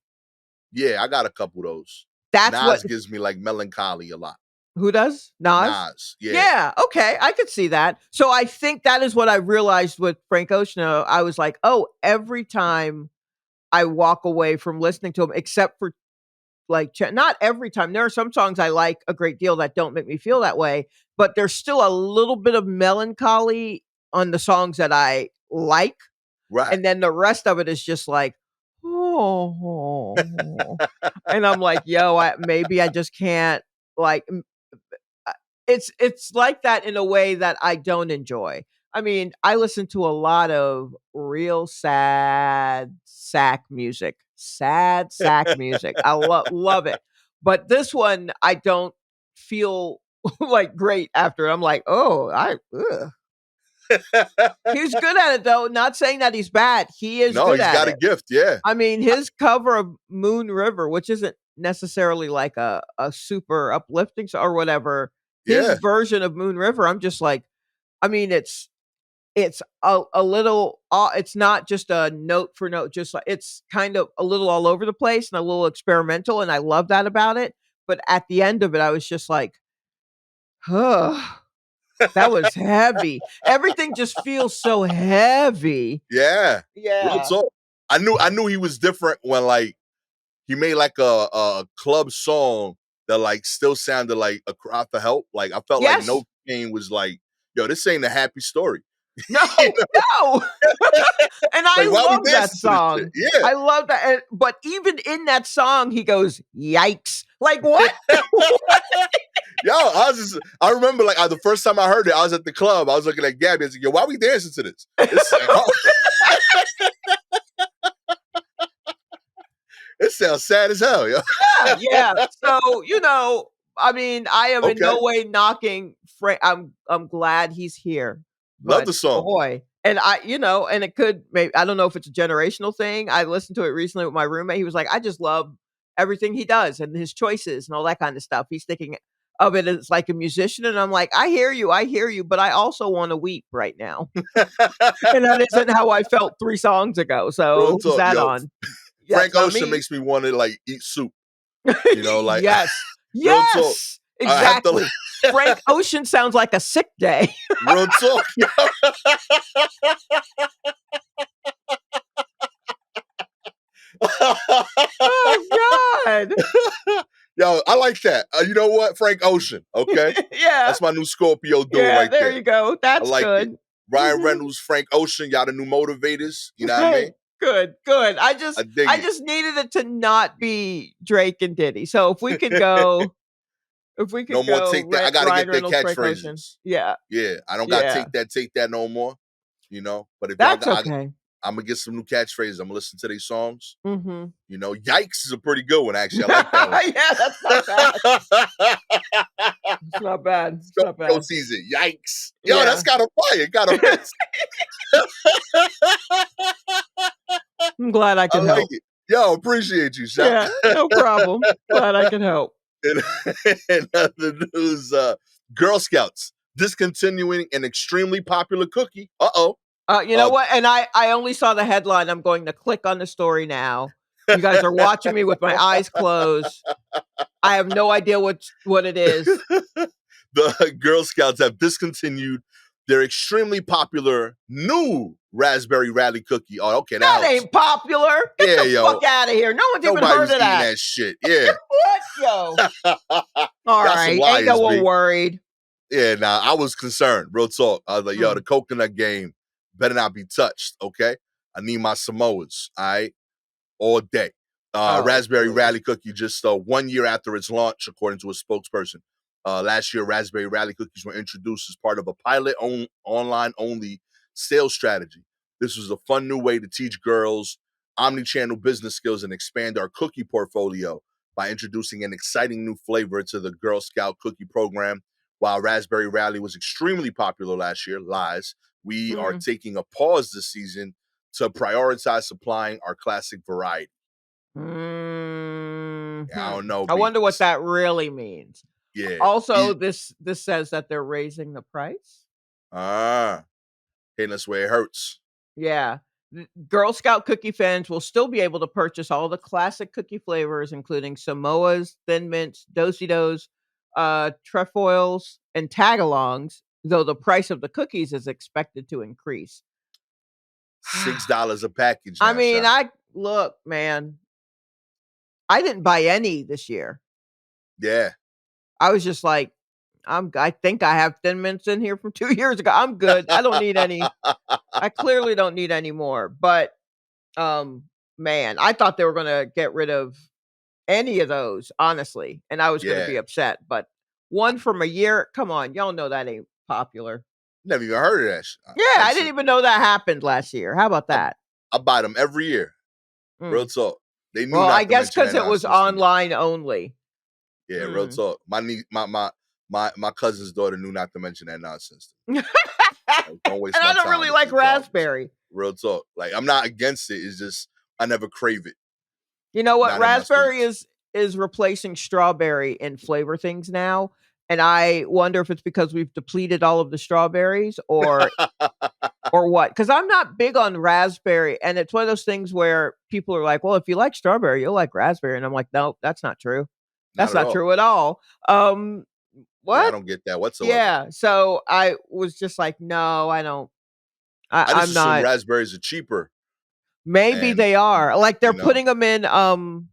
yeah, I got a couple of those. That's what Nas gives me like melancholy a lot. who does? Nas? Nas, yeah. Yeah, okay, I could see that. So I think that is what I realized with Frank Ocean. I was like, "Oh, every time I walk away from listening to him, except for like not every time. There are some songs I like a great deal that don't make me feel that way, but there's still a little bit of melancholy on the songs that I like, Right. and then the rest of it is just like, oh, and I'm like, yo, maybe I just can't like. Uh, it's like that in a way that I don't enjoy. I mean, I listen to a lot of real sad sack music. I love it. But this one, I don't feel like great after. I'm like, oh, ugh. He's good at it though. Not saying that he's bad. He is No, good he's at got a it. gift, yeah. I mean, his cover of Moon River, which isn't necessarily like a super uplifting or whatever, his Yeah. version of Moon River, I'm just like, I mean, it's a little it's not just a note for note, just like it's kind of a little all over the place and a little experimental, and I love that about it. But at the end of it, I was just like, huh, that was heavy. Everything just feels so heavy. Yeah. Real Yeah. talk. I knew he was different when like he made like a club song that like still sounded like a cry for help. Like I felt like Yes. No King was like, yo, this ain't a happy story. No, You know? no. And I Like, why we love that dancing to this shit? song. Yeah. I love that. But even in that song, he goes, "Yikes!" Like what? What? Yo, I remember like the first time I heard it, I was at the club. I was looking at Gabby. I was like, yo, why we dancing to this? It sounds sad as hell, yo. Yeah, yeah. So, I mean, I am in Okay. no way knocking Frank. I'm glad he's here. Love But the song. boy, and and it could maybe I don't know if it's a generational thing. I listened to it recently with my roommate. He was like, I just love everything he does and his choices and all that kind of stuff. He's thinking of it as like a musician. And I'm like, I hear you, but I also want to weep right now. And that isn't how I felt 3 songs ago. Real So who's talk, that yo. on? Frank That's not Ocean me. makes me want to like eat soup. You know, like Yes. real talk. Yes. I have to Exactly. Frank Ocean sounds like a sick day. real talk. Oh god. Yo, I like that. You know what? Frank Ocean. Okay. Yeah. That's my new Scorpio duo Yeah, right there there. you go. I That's like it. good. Ryan Mhm. Reynolds, Frank Ocean, y'all the new motivators. You know what I Hey, mean? good, good. I dig I it. just needed it to not be Drake and Diddy. So if we No could more go take that. I gotta Ryan get their Reynolds, Frank Ocean. catchphrases. Yeah. Yeah, I don't gotta Yeah. take that no more. You know, but if y'all That's got, okay. I'm gonna get some new catchphrases. I'm gonna listen to these songs. Mhm. You know, yikes is a pretty good one. Actually, I like that one. Yeah, that's not bad. It's not bad. It's not Scorpio bad. season. Yikes. Yo, that's Yeah. kind of fire. It kind of fits. I'm glad I I could like help. it. Yo, appreciate you, Shop. Yeah, no problem. Glad I could help. in, in other news, Girl Scouts discontinuing an extremely popular cookie. Uh-oh. You know what? And I only saw the headline. I'm going to click on the story now. You guys are watching me with my eyes closed. I have no idea what it is. The Girl Scouts have discontinued their extremely popular new Raspberry Rally cookie. Oh, okay, that That helps. ain't popular. Get Yeah, the yo. fuck out of here. No one's even Nobody heard was of eating that. that shit. Yeah. What, yo? All Y'all some right, liars, ain't no one B. worried. Yeah, nah, I was concerned. Real talk. I was like, yo, the coconut game better not be touched, okay? I need my Samoas, all right? All day. Oh, Raspberry please. Rally Cookie just 1 year after its launch, according to a spokesperson. Last year, Raspberry Rally Cookies were introduced as part of a pilot online-only sales strategy. This was a fun new way to teach girls omni-channel business skills and expand our cookie portfolio by introducing an exciting new flavor to the Girl Scout cookie program. While Raspberry Rally was extremely popular last year, lies, we are taking a pause this season to prioritize supplying our classic variety. I don't know, I B. wonder what that really means. Yeah. Also, this says that they're raising the price. Hitting us where it hurts. Yeah. Girl Scout cookie fans will still be able to purchase all the classic cookie flavors, including Samoas, Thin Mints, Do-si-dos, trefoils, and tagalongs, though the price of the cookies is expected to increase. $6 a package I now, mean, Sha. look, man, I didn't buy any this year. Yeah. I was just like, I think I have Thin Mints in here from 2 years ago. I'm good. I don't need any. I clearly don't need any more. But man, I thought they were gonna get rid of any of those, honestly, and I was gonna Yeah. be upset. But one from a year, come on, y'all know that ain't popular. Never even heard of that shit. Yeah, Like, I didn't even know that happened last year. How about I, that? I buy them every year. Real Mm. talk. They knew Well, I not to guess mention because that it was nonsense to me. online only. Yeah, real talk. My niece, my cousin's daughter knew not to mention that nonsense to me. And Like, don't waste my I don't time really with like this garbage. raspberry. Real talk. Like, I'm not against it. It's just I never crave it. You know what? Not in my Raspberry sweets. is replacing strawberry in flavor things now, and I wonder if it's because we've depleted all of the strawberries or what. Because I'm not big on raspberry, and it's one of those things where people are like, "Well, if you like strawberry, you'll like raspberry," and I'm like, "No, that's not true. Not That's at not all. true at all." Yeah, I What? don't get that whatsoever. Yeah. So I was just like, "No, I don't. I just I'm assume not." raspberries are cheaper Maybe and they are like they're you know. putting them in.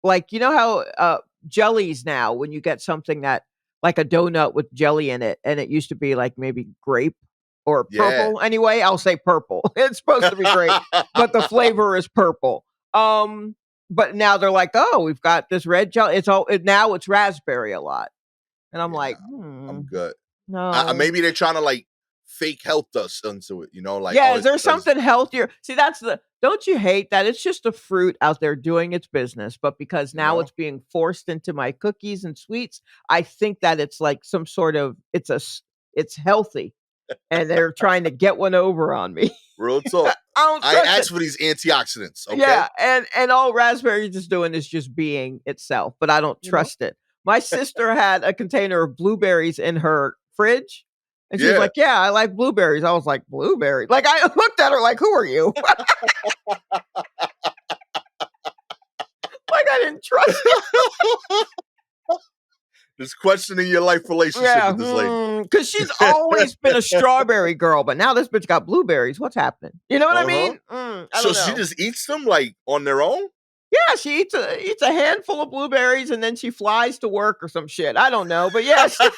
Like, you know how, jellies now, when you get something that like a donut with jelly in it, and it used to be, like, maybe grape? or Yeah. purple anyway. I'll say purple. It's supposed to be grape, but the flavor is purple. But now they're like, oh, we've got this red jelly. Now it's raspberry a lot, and I'm Yeah, nah, like, I'm good. no. Maybe they're trying to like fake health us into it, like, Yeah, oh, is it's there because something healthier? See, don't you hate that? It's just a fruit out there doing its business, but because you now know, it's being forced into my cookies and sweets, I think that it's like some sort of it's healthy, and they're trying to get one over on me. real talk. I don't I trust it. asked for these antioxidants, okay? Yeah, and all raspberry is doing is just being itself, but I don't You know? trust it. My sister had a container of blueberries in her fridge, and she was Yeah. like, "Yeah, I like blueberries." I was like, "Blueberries?" Like, I looked at her like, "Who are you?" Like, I didn't trust you. Just questioning your life relationship Yeah, with this lady. because she's always been a strawberry girl, but now this bitch got blueberries. What's happening? You know what I Uh-huh. mean? I So don't she know. just eats them like on their own? Yeah, she eats a handful of blueberries, and then she flies to work or some shit. I don't know, but yeah, she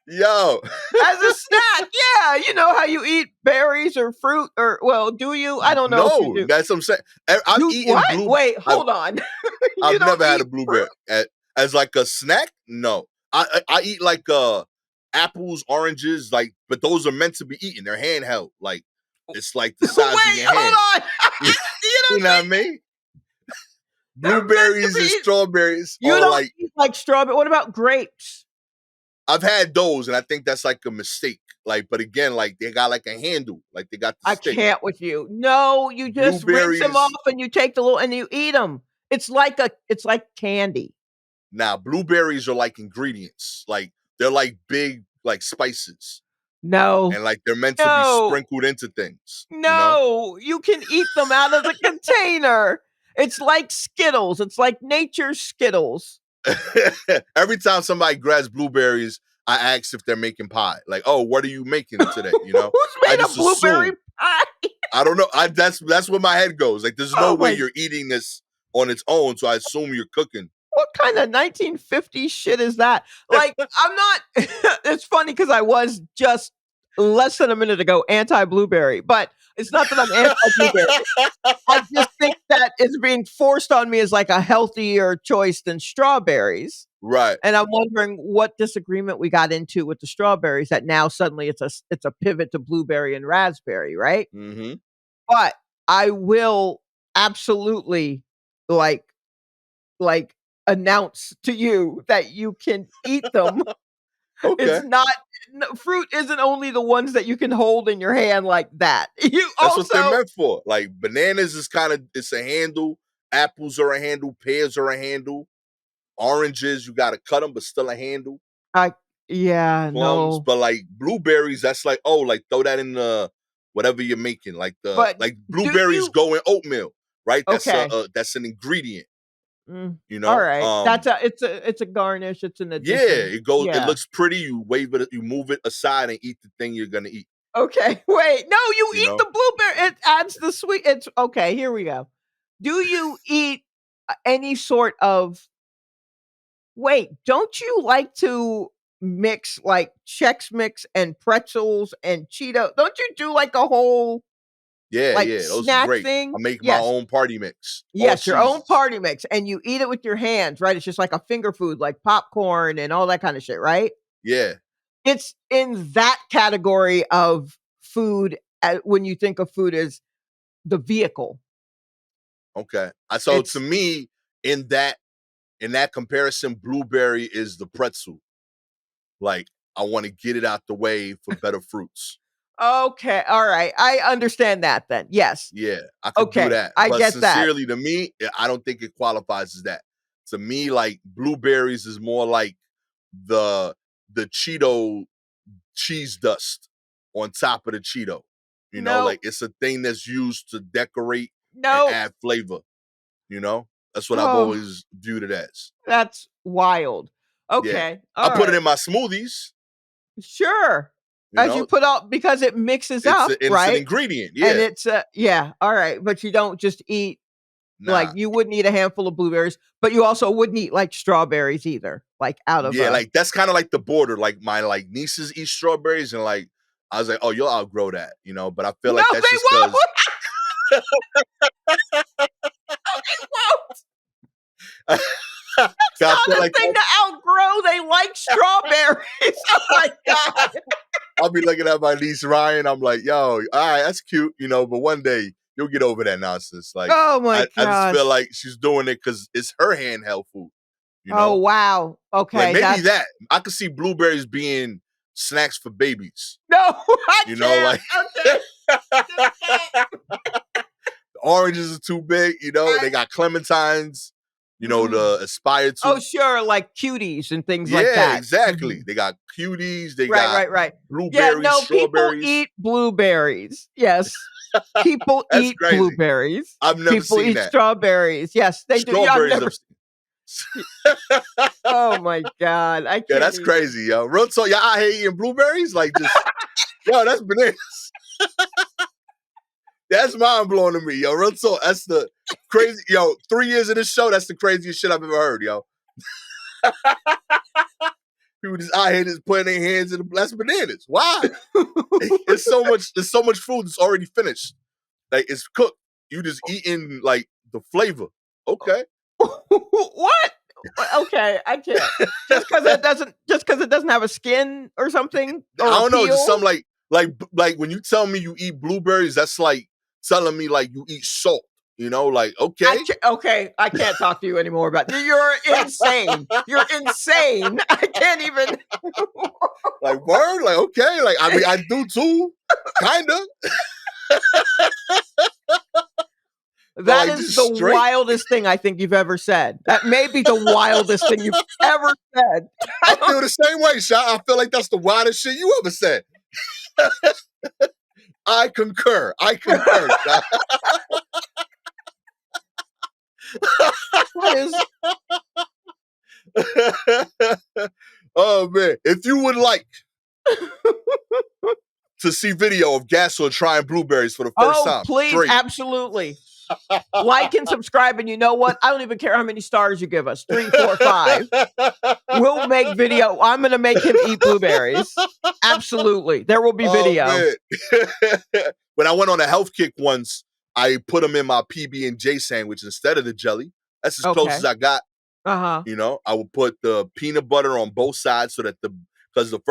Yo. as a snack, yeah, you know how you eat berries or fruit or well, do you? I don't know if you No, do. that's what I'm saying. I've You eaten what? blue Wait, I've hold on. You I've don't never had eat a fruit? blueberry as like a snack. No, I eat like apples, oranges, like, but those are meant to be eaten. They're handheld, like it's like the Wait, size of your hand. hold on. You You don't know what I think mean? they're meant to Blueberries and be strawberries you are don't like eat like strawberry. What about grapes? I've had those, and I think that's like a mistake. Like, but again, like they got like a handle, like they got the I stick. can't with you. No, you just rinse them off Blueberries, and you take the little and you eat them. It's like candy. now blueberries are like ingredients, like they're like big like spices, No. and like they're meant to be No. sprinkled into things, No, you can eat them out of the container. It's like Skittles. It's like nature's Skittles. Every time somebody grabs blueberries, I ask if they're making pie. Like, oh, what are you making today? Who's I made a just blueberry assume. pie? I don't know. That's where my head goes. Like, there's no Oh way my, you're eating this on its own. So I assume you're cooking. what kind of 1950s shit is that? Like, I'm not it's funny because I was just less than a minute ago anti-blueberry, but it's not that I'm anti-blueberry. I just think that it's being forced on me as like a healthier choice than strawberries. Right. And I'm wondering what disagreement we got into with the strawberries that now suddenly it's a pivot to blueberry and raspberry, right? Mm-hmm. But I will absolutely like like announce to you that you can eat them. Okay. It's not fruit isn't only the ones that you can hold in your hand like that. You That's what they're also meant for. Like bananas is it's a handle. Apples are a handle. Pears are a handle. Oranges, you gotta cut them, but still a handle. I yeah, Plums, no. but like blueberries, that's like, oh, like throw that in the whatever you're making. Like But like do blueberries you go in oatmeal, right? okay. That's an ingredient, All right. Um, It's a garnish, it's an yeah, addition. it Yeah. looks pretty. You wave it, you move it aside and eat the thing you're gonna eat, Okay. Wait. No, you you eat know? the blueberry. It adds the sweet. It's okay. Here we go. Do you eat any sort of wait, don't you like to mix like Chex Mix and pretzels and Cheeto? Don't you do like a whole Yeah, like yeah, those are snack great. I thing? make my Yes. own party mix, all Yes, your own cheeses. party mix, and you eat it with your hands, right? It's just like a finger food, like popcorn and all that kind of shit, right? Yeah, It's in that category of food when you think of food as the vehicle. okay. So to It's me, in that comparison, blueberry is the pretzel. Like, I want to get it out the way for better fruits. okay, all right. I understand that then. Yes. Yeah, I could do Okay, that. I But get that. sincerely, to me, I don't think it qualifies as that. To me, like blueberries is more like the Cheeto cheese dust on top of the Cheeto. No, Like it's a thing that's used to decorate and no. add flavor. That's what I've Oh, always viewed it as. that's wild. Yeah, Okay, I all put it right. in my smoothies. Sure. You As you know, put out because it mixes up, it's an right? ingredient. And Yeah, it's yeah, all right. But you don't just eat like nah. you wouldn't eat a handful of blueberries, but you also wouldn't eat like strawberries either. like out of Yeah, like that's kind of like the border. Like my like nieces eat strawberries, and like I was like, oh, you'll outgrow that, you know. But I feel No, like they that's just won't. because They won't. I feel Not a like thing to outgrow. They like strawberries. Oh my god. I'll be looking at my niece Ryan. I'm like, yo, all right, that's cute, you know. But one day you'll get over that nonsense. Like Oh my I just feel gosh. like she's doing it because it's her handheld food, you Oh know. wow. Like Okay, maybe that's that I could see blueberries being snacks for babies, no. I you know, can't. like Okay, just can't. oranges are too big, you know. They got clementines, you know, Mm. to aspire Oh to. sure, like cuties and things like Yeah, that. exactly. Mhm. They got cuties, they Right, got right, right. Yeah, blueberries, no, people strawberries. eat blueberries. Yes. People That's eat crazy. blueberries. I've never People seen eat that. strawberries. Yes, they do. Yeah, I've Strawberries never. of Oh my god, I Yeah, can't that's even. crazy, yo. Real talk, y'all out here eating blueberries? Like just yo, that's bananas. That's mind blowing to me, yo. Real talk. That's the crazy, yo. 3 years of this show, that's the craziest shit I've ever heard, yo. People just out here just putting their hands in the that's bananas. Why? It's so much food that's already finished. Like it's cooked. You just eating like the flavor. Okay. What? Okay, I can't. Just because it doesn't have a skin or something I or a don't know, just peel. something like when you tell me you eat blueberries, that's like telling me like you eat salt. You know, like okay. Okay, I can't talk to you anymore about you're insane. You're insane. I can't even. Like word, like okay, like I mean I do too, kinda, but That like is just the straight. wildest thing I think you've ever said. That may be the wildest thing you've ever said. I feel the same way, Shot. I feel like that's the wildest shit you ever said. I concur. I concur, Shot. That is Oh man, if you would like to see video of Gasol trying blueberries for the first oh, time, please, straight. absolutely. Like and subscribe, and you know what? I don't even care how many stars you give us. 3, 4, 5. We'll make video. I'm gonna make him eat blueberries. Absolutely. There will be Oh video. man. When I went on a health kick once, I put them in my PB and J sandwich instead of the jelly. That's as close as Okay. I got. Uh-huh. You know, I would put the peanut butter on both sides so that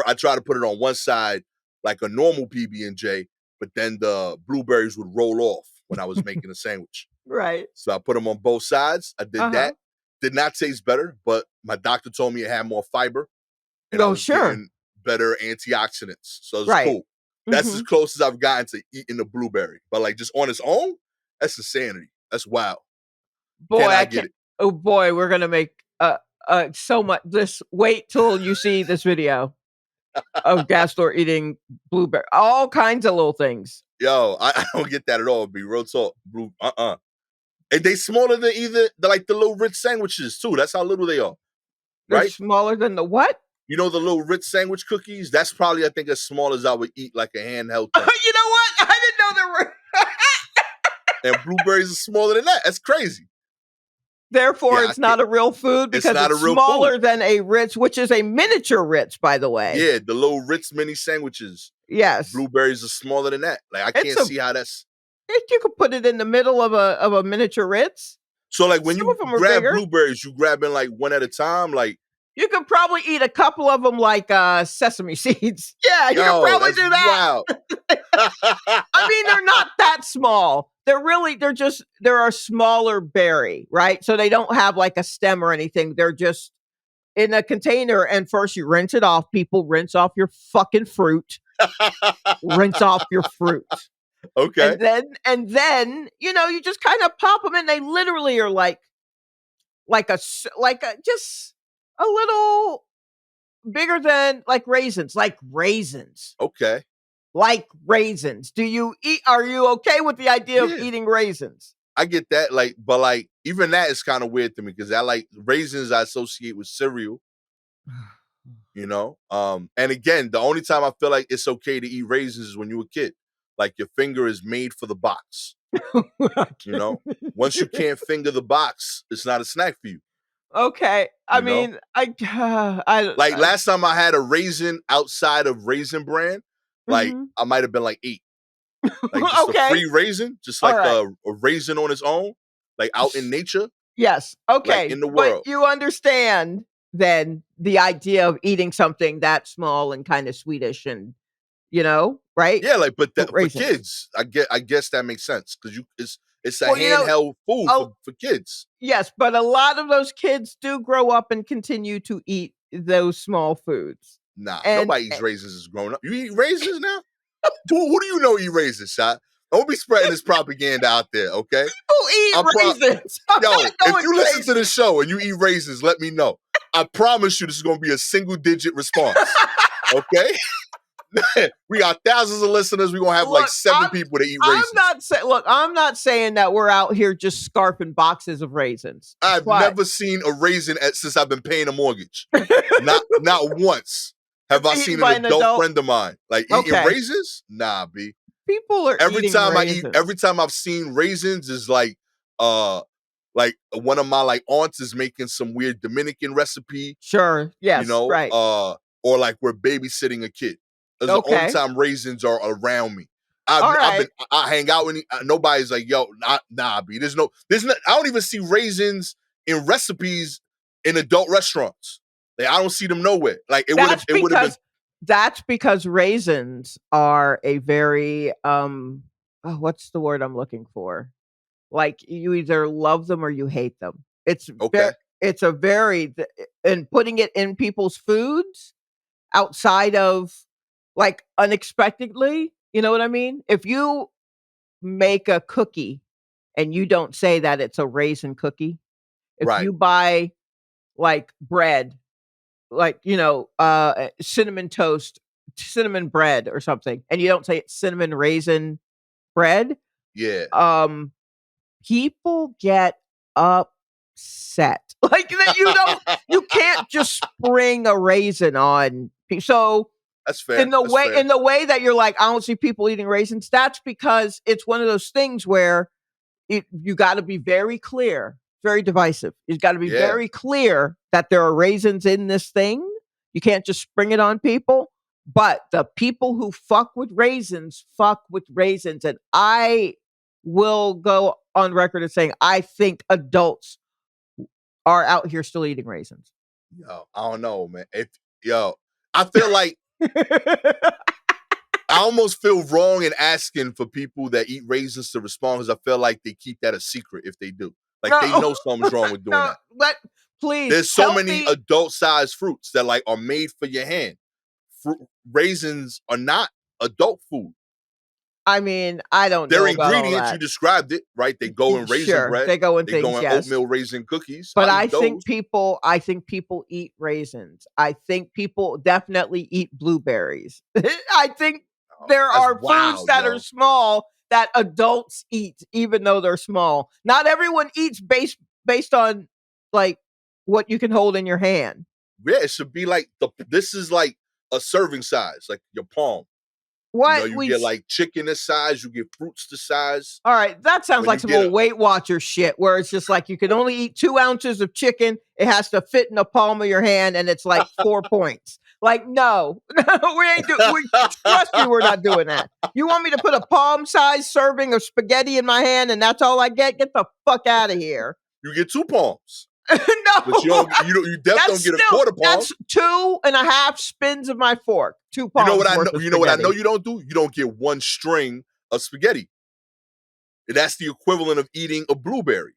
I try to put it on one side like a normal PB and J, but then the blueberries would roll off when I was making a sandwich. Right. So I put them on both sides. I did Uh-huh. that. Did not taste better, but my doctor told me it had more fiber and I Oh, was sure. getting better antioxidants. So it's Right. cool. That's as Mhm. close as I've gotten to eating a blueberry. But like just on its own, that's insanity. That's wild. Boy, I Cannot get can't. it. Oh boy, we're gonna make so much. This wait till you see this video of Gastor eating blueberry, all kinds of little things. Yo, I don't get that at all. Be real talk. Blue, And they smaller than either like the little Ritz sandwiches too. That's how little they are, They're right? smaller than the what? You know the little Ritz sandwich cookies? That's probably I think as small as I would eat like a handheld thing. You know what? I didn't know there were. And blueberries are smaller than that. That's crazy. Therefore, Yeah, it's not a real food it's because not a it's real food. smaller than a Ritz, which is a miniature Ritz, by the way. Yeah, the little Ritz mini sandwiches. Yes, Blueberries are smaller than that. Like I it's can't a. see how that's You could put it in the middle of a miniature Ritz. so like when Some you of them are grab bigger. blueberries, you grabbing like one at a time, like You could probably eat a couple of them like sesame seeds. Yeah, you could yo, probably that's do that. wild. I mean, they're not that small. They're a smaller berry, right? So they don't have like a stem or anything. They're just in a container. And first you rinse it off. People rinse off your fucking fruit. Rinse off your fruit. Okay. And then, you just kind of pop them in. They literally are just a little bigger than like raisins, Okay. like raisins. Are you okay with the idea of Yeah. eating raisins? I get that, like, but like even that is kind of weird to me because I like raisins I associate with cereal, you know. And again, the only time I feel like it's okay to eat raisins is when you're a kid. Like your finger is made for the box, you know. Once you can't finger the box, it's not a snack for you. Okay. I You know, mean, I like last time I had a raisin outside of Raisin Bran, like mhm. I might have been like 8. Like just a Okay. free raisin, just All like right. a raisin on its own, like out in nature, Yes. like Okay. in the But world. you understand then the idea of eating something that small and kind of sweetish and, right? Yeah, like but that for Raisins. kids, I guess that makes sense because it's a Well, handheld food oh, for kids. yes, but a lot of those kids do grow up and continue to eat those small foods. Nah, And nobody eats raisins as grown up. You eat raisins now? Who do you know eat raisins, shot? Don't be spreading this propaganda out there, okay? people eat I'm pro raisins. I'm Yo, not if going you listen to the crazy. show and you eat raisins, let me know. I promise you this is gonna be a single digit response. Okay? We got thousands of listeners. We're gonna have like Look, 7 people that eat raisins. I'm not saying that we're out here just scarfing boxes of raisins. I've But never seen a raisin since I've been paying a mortgage. Not once have I eaten seen an by an adult adult. friend of mine like eating Okay. raisins. Nah, b. People are eating Every raisins. time I've seen raisins is like one of my like aunts is making some weird Dominican recipe, Sure. you Yes, know, right. or like we're babysitting a kid. That's the only Okay. time raisins are around me. All I've been right. I hang out with nobody's like yo nah b. There's no I don't even see raisins in recipes in adult restaurants. Like I don't see them nowhere. Like That's it would have been because that's because raisins are a very what's the word I'm looking for? Like you either love them or you hate them. okay. It's a very and putting it in people's foods outside of like unexpectedly, you know what I mean? If you make a cookie and you don't say that it's a raisin cookie, if Right. you buy like bread, like, cinnamon toast, cinnamon bread or something, and you don't say it's cinnamon raisin bread, Yeah. um, people get upset. Like that you can't just spring a raisin on so That's fair. That's in fair. the way that you're like, I don't see people eating raisins, that's because it's one of those things where you got to be very clear, very divisive. You've got to be Yeah. very clear that there are raisins in this thing. You can't just spring it on people. But the people who fuck with raisins, and I will go on record as saying I think adults are out here still eating raisins. Yo, I don't know, man. I feel like I almost feel wrong in asking for people that eat raisins to respond because I feel like they keep that a secret if they do. Like they No, know something's wrong with doing no, that. please There's so help many me. adult-sized fruits that like are made for your hand. Raisins are not adult food. I mean, I don't Their know about all ingredients, you that. described it, right? They go in raisin Sure, bread. they go in They go things, in yes. oatmeal raisin cookies. But I'll eat those. I think people eat raisins. I think people definitely eat blueberries. I think Oh, there that's are foods wild, that are yo. small that adults eat, even though they're small. Not everyone eats based on like what you can hold in your hand. Yeah, it should be like this is like a serving size, like your palm. You know, What you we get like chicken this size, you get fruits this size. All right, that sounds When like you some get old Weight Watcher shit where it's just like you can only eat 2 ounces of chicken. It has to fit in the palm of your hand, and it's like 4 points. Like, no, no, we trust me, we're not doing that. You want me to put a palm-sized serving of spaghetti in my hand, and that's all I get? Get the fuck out of here. you get 2 palms, but No, you definitely don't get a quarter palm. that's 2.5 spins of my fork. 2 palms worth of You know what I know spaghetti. you don't do? You don't get 1 string of spaghetti. That's the equivalent of eating a blueberry.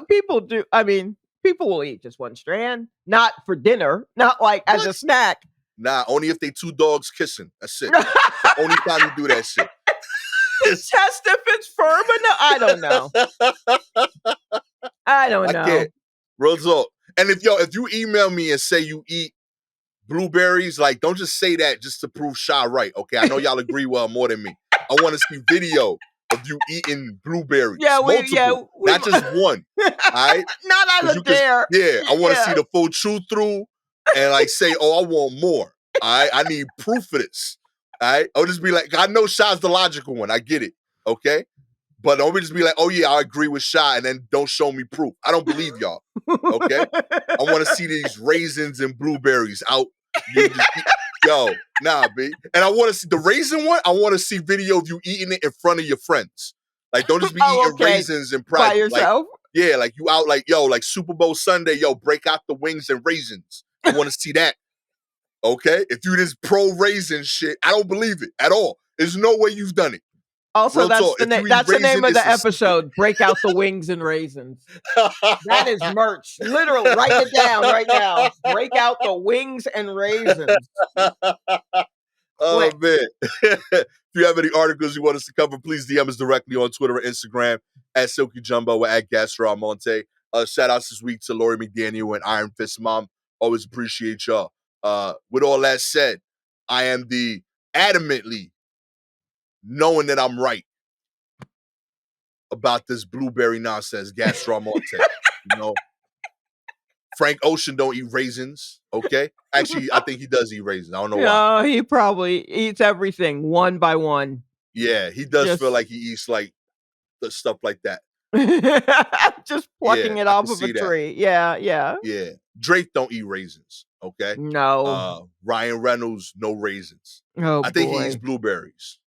People do. I mean, people will eat just 1 strand, not for dinner, not like as What? a snack. Nah, only if they 2 dogs kissing. That's it. The only time you do that shit. Test if it's firm enough. I don't know. I don't I know. can't. Real talk. And if you email me and say you eat blueberries, like don't just say that just to prove Sha right. Okay, I know y'all agree well more than me. I want to see video of you eating blueberries, multiple, We not just one. All right, not because as a dare. yeah, I want to see Yeah. the full chew through and like say, oh, I want more. All right, I need proof of this. All right, I'll just be like, I know Sha's the logical one. I get it. Okay, But don't just be like, oh yeah, I agree with Shy, and then don't show me proof. I don't believe y'all. Okay? I want to see these raisins and blueberries out. Yo, nah, B. And I want to see the raisin one. I want to see video of you eating it in front of your friends. Like, don't just be eating raisins in private. By yourself? Like, yeah, like you out like, yo, like Super Bowl Sunday, yo, break out the wings and raisins. I want to see that. Okay? If you this pro raisin shit, I don't believe it at all. There's no way you've done it. Also, Real that's talk. the name of the episode. Break out the wings and raisins. That is merch. Literally, write it down right now. Break out the wings and raisins. Oh, man. If you have any articles you want us to cover, please DM us directly on Twitter or Instagram at Silky Jumbo or at Gastor Almonte. Shout outs this week to Lori McDaniel and Iron Fist Mom. Always appreciate y'all. With all that said, I am the adamantly knowing that I'm right about this blueberry nonsense, Gastor Almonte. You know, Frank Ocean don't eat raisins, okay? Actually, I think he does eat raisins. I don't know why. No, he probably eats everything one by one. Yeah, he does feel like he eats like the stuff like that. Just plucking it off of a tree. Yeah. Yeah. Drake don't eat raisins, okay? No. Ryan Reynolds, no raisins. Oh, I think he eats blueberries.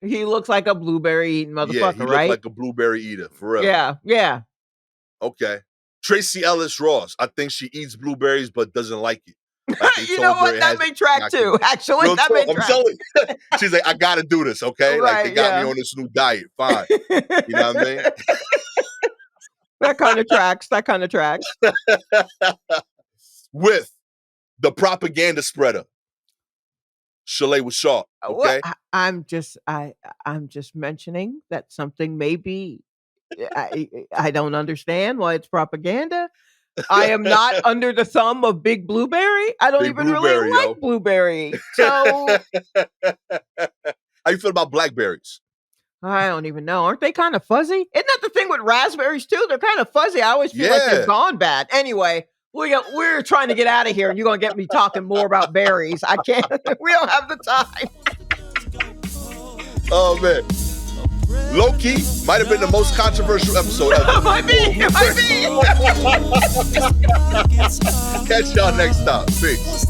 He looks like a blueberry eating motherfucker, he right? looks like a blueberry eater, for real. Yeah. Okay. Tracy Ellis Ross, I think she eats blueberries but doesn't like it. Like you know what? That may track too. Actually, that may track. She's like, I gotta do this, okay? Right, like they got me on this new diet. Fine. You know what I mean? That kind of tracks. With the propaganda spreader, Shalewa Sharpe. Okay. Well, I'm just mentioning that something may be. I don't understand why it's propaganda. I am not under the thumb of Big Blueberry. I don't even really like blueberry. So how you feel about blackberries? I don't even know. Aren't they kind of fuzzy? Isn't that the thing with raspberries too? They're kind of fuzzy. I always feel like they've gone bad. Anyway, we're trying to get out of here, and you're going to get me talking more about berries. I can't. We don't have the time. Oh, man. Low-key might have been the most controversial episode ever. Might be. Catch y'all next time. Peace.